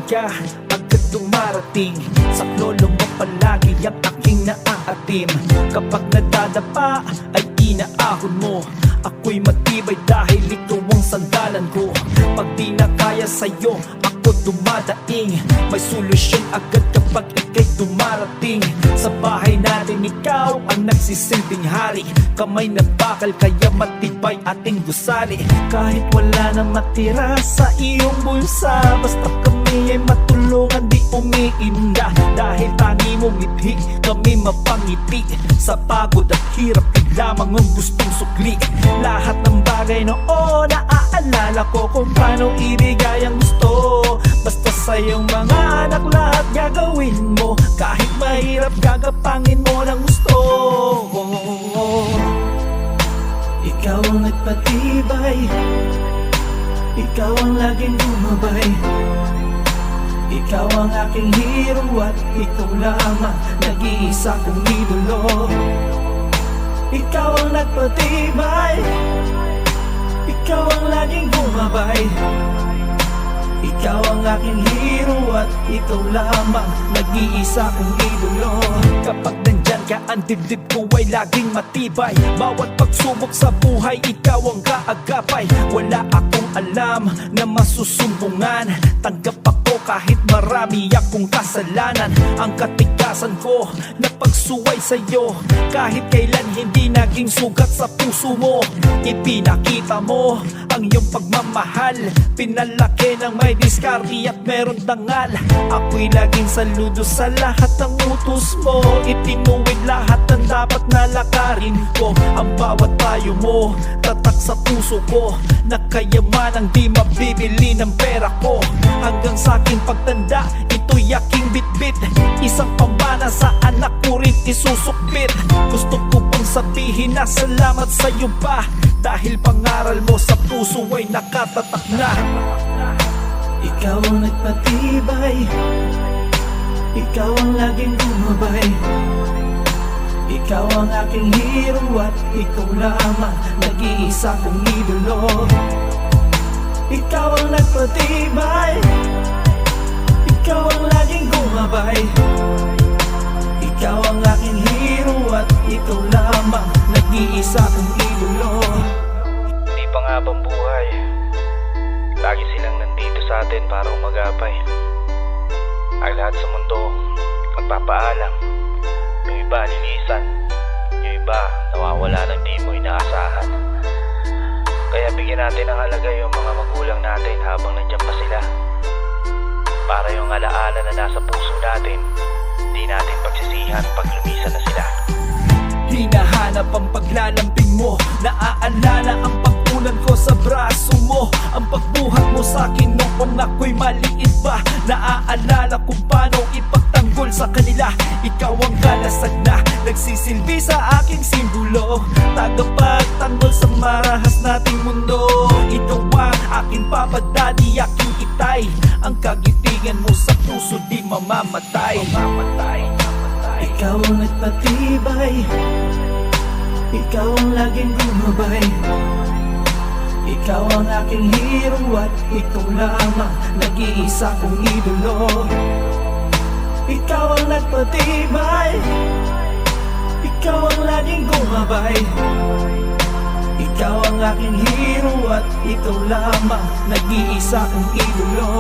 ka agad dumarating. Sa lolo mo palagi ang aking naaatim. Kapag nadadapa ay inaahon mo. Ako'y matibay dahil ikaw ang sandalan ko. Pag di na kaya sa'yo, ako dumadaing. May solusyon agad kapag ika'y dumarating. Sa bahay natin ikaw ang nagsisilbing hari. Kamay na bakal kaya matibay ating gusali. Kahit wala na matira sa iyong bulsa, basta kami ay matulungan di umiinda. Dahil tangi mong ngiti, kami mapangiti. Sa pagod at hirap lamang ang gustong sukli. Lahat ng bagay noon naaalala ko kung paano ibigay ang gusto. Basta sa iyong mga anak lahat gagawin mo. Kahit mahirap gagapangin mo ng gusto. Ikaw ang nagpatibay, ikaw ang laging gumabay. Ikaw ang aking hero at ikaw lamang nag-iisa kong idolo. Ikaw ang nagpatibay, ikaw ang laging gumabay. Ikaw ang aking hero at ikaw lamang nag-iisa kong idolo. Kapag nandyan ka, ang dibdib ko ay laging matibay. Bawat pagsubok sa buhay, ikaw ang kaagapay. Wala akong alam na masusumbungan. Tanggap ako kahit marami akong kasalanan. Ang katigasan ko na pagsuway sa'yo, kahit kailan hindi naging sugat sa puso mo. Ipinakita mo ang iyong pagmamahal. Pinalaki ng may diskarte at meron dangal. Ako'y laging saludo sa lahat ng utos mo. Itinuwid lahat ng dapat na lakarin ko. Ang bawat payo mo, tatak sa puso ko. Nakayaman ang di mabibili ng pera ko. Hanggang sa aking pagtanda, ito'y aking bitbit. Isang pambana sa anak ko rin isusukbit. Gusto ko pang sabihin na salamat sa'yo pa, dahil pangaral mo sa puso ay nakatatak na. Ikaw ang nagpatibay, ikaw ang laging gumabay. Ikaw ang aking hero at ikaw lamang nag-iisa kong idolo. Ikaw ang nagpatibay, ikaw ang laging gumabay. Ikaw ang aking hero at ikaw lamang nag-iisa kong idolo. Di pa nga bang buhay, lagi silang nandito sa atin para umagapay. Ay lahat sa mundo magpapaalam. Yung iba lilisan, yung iba nawawala ng di mo inaasahan. Kaya bigyan natin ng halaga yung mga magulang natin habang nandiyan pa sila, para yung alaala na nasa puso natin, di natin pagsisihan pag lumisan na sila. Hinahanap ang paglalambing mo, naaalala ang pagkunan ko sa braso mo. Ang pagbuhat mo sa'kin noong ako'y maliit pa. Naaalala kung paano ipagtanggol sa kanila. Ikaw ang kalasag na nagsisilbi sa aking simbolo. Tagapagtanggol sa marahas nating mundo. Ikaw ang aking Papa Daddy, aking itay. Ang kagitingan mo sa puso di mamamatay. Ikaw ang nagpatibay, ikaw ang laging gumabay. Ikaw ang aking hero at ikaw lamang nag-iisa kong idolo. Ikaw ang nagpatibay, ikaw ang laging gumabay. Ikaw ang aking hero at ikaw lamang nag-iisa kong idolo.